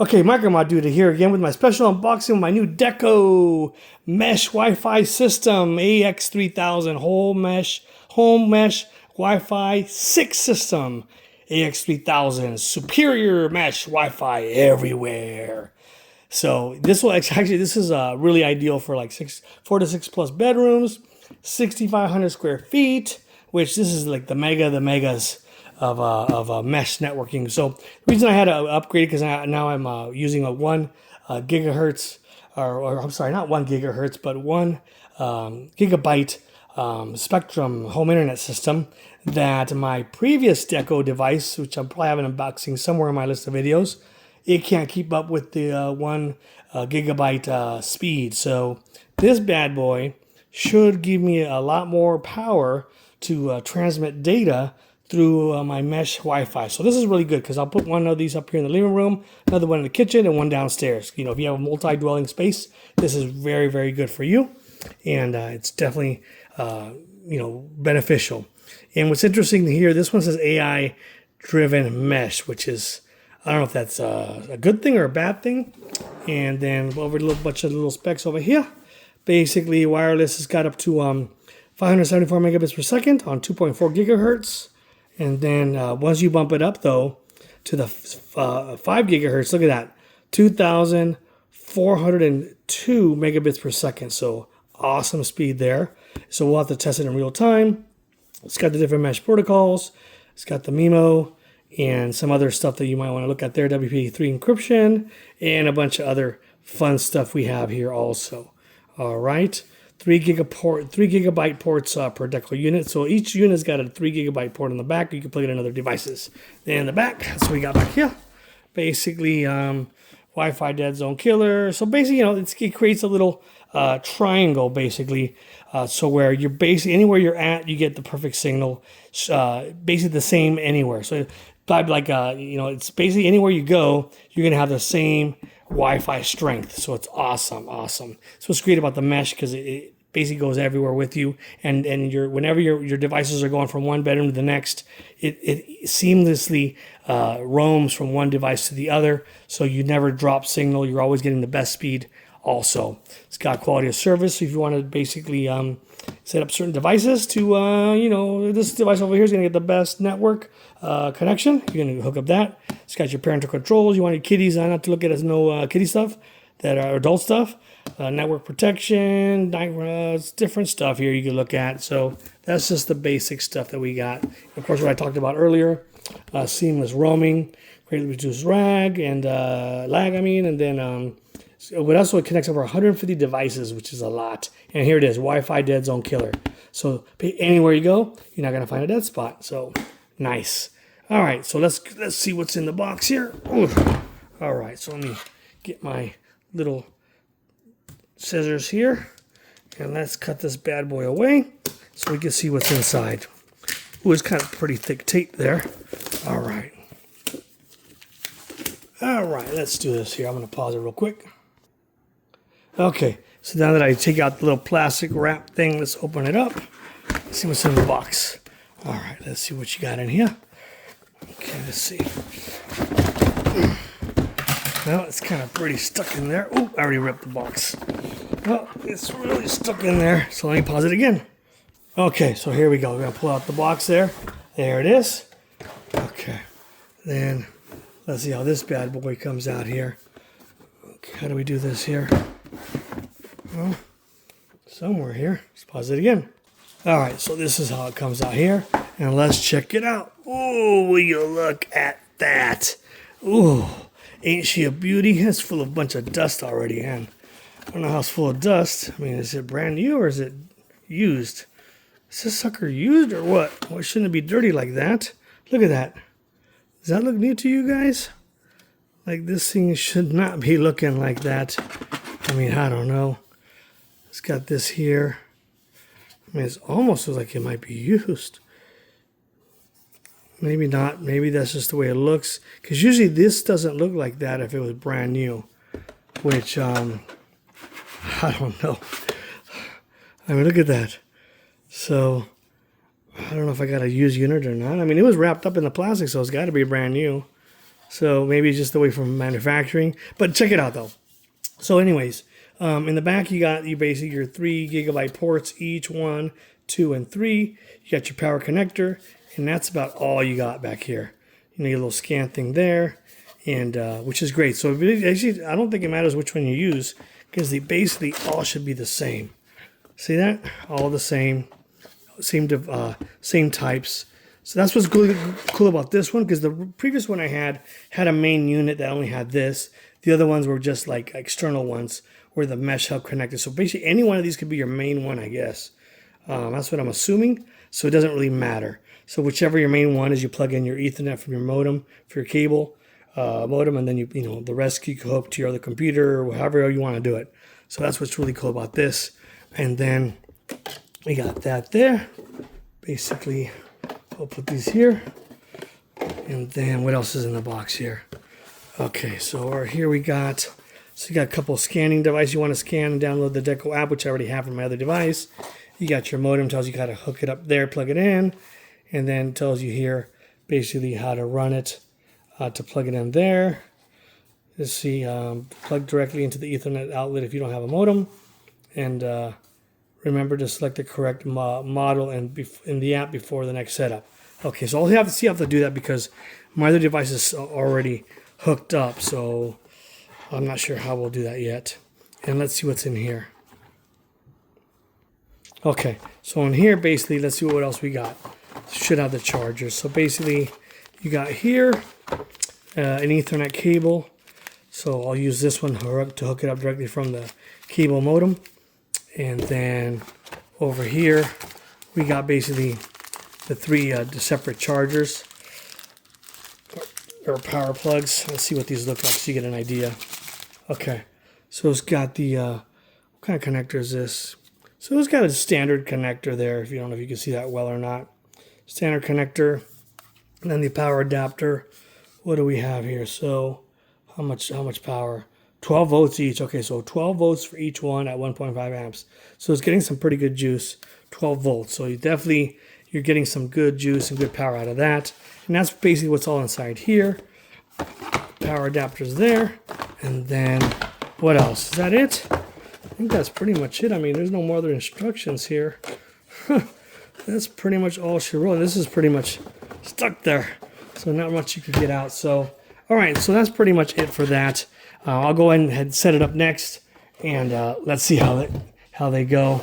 Okay, Micromod Dude here again with my special unboxing of my new 𝐃𝐞𝐜 mesh Wi-Fi system AX3000 home mesh Wi-Fi 6 system AX3000 superior mesh Wi-Fi everywhere. So this will actually this is really ideal for like 4 to 6 plus bedrooms, 6,500 square feet, which this is like the megas of mesh networking. So the reason I had to upgrade because now I'm using a 1 gigahertz, or I'm sorry, not 1 gigahertz, but 1 gigabyte Spectrum home internet system that my previous 𝐃𝐞𝐜 device, which I'm probably having an unboxing somewhere in my list of videos, it can't keep up with the 1 gigabyte speed. So this bad boy should give me a lot more power to transmit data through my mesh Wi-Fi. So this is really good because I'll put one of these up here in the living room, another one in the kitchen, and one downstairs. You know, if you have a multi-dwelling space, this is very, very good for you. And it's definitely, beneficial. And what's interesting here, this one says AI-driven mesh, which is, I don't know if that's a good thing or a bad thing. And then over a little bunch of little specs over here. Basically, wireless has got up to 574 megabits per second on 2.4 gigahertz. And then once you bump it up, though, to the 5 gigahertz, look at that, 2,402 megabits per second. So awesome speed there. So we'll have to test it in real time. It's got the different mesh protocols. It's got the MIMO and some other stuff that you might want to look at there, WPA3 encryption, and a bunch of other fun stuff we have here also. All right. 3 gigabyte ports per 𝐃𝐞𝐜 unit. So each unit's got a 3 gigabyte port on the back. You can plug it in other devices. Then in the back, that's what we got back here. Basically, Wi-Fi dead zone killer. So basically, it creates a little triangle, basically. So where you're basically, anywhere you're at, you get the perfect signal. Basically the same anywhere. So like, it's basically anywhere you go, you're going to have the same Wi-Fi strength. So it's awesome. So what's great about the mesh, because it basically goes everywhere with you, and whenever your devices are going from one bedroom to the next, it seamlessly roams from one device to the other, so you never drop signal. You're always getting the best speed. Also, it's got quality of service. So if you want to basically set up certain devices to, this device over here is going to get the best network connection. You're going to hook up that. It's got your parental controls. You want your kiddies not to look at as no kiddie stuff that are adult stuff. Network protection, different stuff here you can look at. So that's just the basic stuff that we got. Of course, what I talked about earlier, seamless roaming, greatly reduced lag, and and then but also it connects over 150 devices, which is a lot. And here it is, Wi-Fi dead zone killer. So anywhere you go, you're not going to find a dead spot. So nice. All right, so let's see what's in the box here. Ooh. All right, so let me get my little scissors here, and let's cut this bad boy away so we can see what's inside. Ooh, it's kind of pretty thick tape there. All right, let's do this here. I'm going to pause it real quick. Okay, so now that I take out the little plastic wrap thing, let's open it up. Let's see what's in the box. All right, let's see what you got in here. Okay, let's see. Well, it's kind of pretty stuck in there. Oh, I already ripped the box. Well, it's really stuck in there, so let me pause it again. Okay, so here we go. We're going to pull out the box there. There it is. Okay, then let's see how this bad boy comes out here. Okay, how do we do this here? Well, somewhere here. Let's pause it again. All right, so this is how it comes out here, and let's check it out. Oh, will you look at that? Oh, ain't she a beauty? It's full of a bunch of dust already, and I don't know how it's full of dust. I mean, is it brand new or is it used? Is this sucker used or what? Why shouldn't it be dirty like that? Look at that. Does that look new to you guys? Like, this thing should not be looking like that. I mean, I don't know. It's got this here. I mean, it almost looks like it might be used. Maybe not. Maybe that's just the way it looks. Because usually this doesn't look like that if it was brand new. Which, I don't know. I mean, look at that. So, I don't know if I got a used unit or not. I mean, it was wrapped up in the plastic, so it's got to be brand new. So maybe it's just the way from manufacturing. But check it out though. So anyways, in the back you basically your 3 GB ports, each 1, 2, and 3. You got your power connector, and that's about all you got back here. You know, your little scan thing there, and which is great. So actually, I don't think it matters which one you use because they basically all should be the same. See that? All the same types. So that's what's cool about this one, because the previous one I had a main unit that only had this. The other ones were just like external ones where the mesh hub connected. So basically any one of these could be your main one, I guess. That's what I'm assuming. So it doesn't really matter. So whichever your main one is, you plug in your Ethernet from your modem for your cable modem, and then you know the rest you can hook to your other computer or however you want to do it. So that's what's really cool about this. And then we got that there. Basically, I'll put these here. And then what else is in the box here? Okay, so here we got, so you got a couple of scanning devices. You want to scan and download the 𝐃𝐞𝐜 app, which I already have on my other device. You got your modem, tells you how to hook it up there, plug it in, and then tells you here basically how to run it to plug it in there. Let's see, plug directly into the Ethernet outlet if you don't have a modem, and remember to select the correct model in the app before the next setup. Okay, so I'll have to do that because my other device is already hooked up, so I'm not sure how we'll do that yet. And let's see what's in here. Okay, so in here, basically, let's see what else we got. Should have the chargers. So basically, you got here an Ethernet cable. So I'll use this one to hook it up directly from the cable modem. And then over here, we got basically the 3 separate chargers or power plugs. Let's see what these look like so you get an idea. Okay, so it's got the, what kind of connector is this? So it's got a standard connector there, if you don't know if you can see that well or not. Standard connector, and then the power adapter. What do we have here? So how much power? 12 volts each. Okay, so 12 volts for each one at 1.5 amps. So it's getting some pretty good juice, 12 volts. So you're getting some good juice and good power out of that. And that's basically what's all inside here. Power adapters there. And then what else? Is that it? I think that's pretty much it. I mean, there's no more other instructions here. That's pretty much all she wrote. This is pretty much stuck there. So not much you could get out. So, all right. So that's pretty much it for that. I'll go ahead and set it up next. And let's see how they go.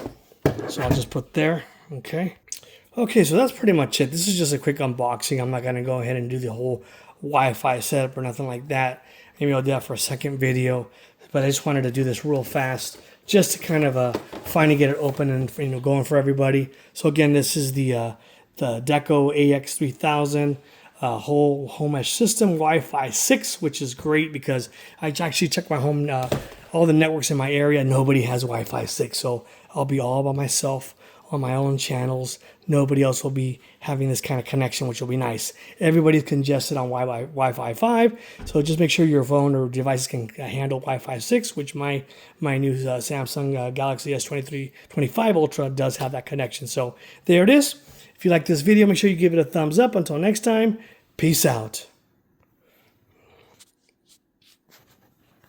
So I'll just put there. Okay. Okay, so that's pretty much it. This is just a quick unboxing. I'm not going to go ahead and do the whole Wi-Fi setup or nothing like that. Maybe I'll do that for a second video. But I just wanted to do this real fast just to kind of finally get it open and going for everybody. So again, this is the 𝐃𝐞𝐜 AX3000 whole home mesh system, Wi-Fi 6, which is great because I actually checked my home, all the networks in my area, nobody has Wi-Fi 6. So I'll be all by myself on my own channels. Nobody else will be having this kind of connection, which will be nice. Everybody's congested on Wi-Fi 5, so just make sure your phone or devices can handle Wi-Fi 6, which my new Samsung Galaxy S25 Ultra does have that connection. So there it is. If you like this video, make sure you give it a thumbs up. Until next time, peace out.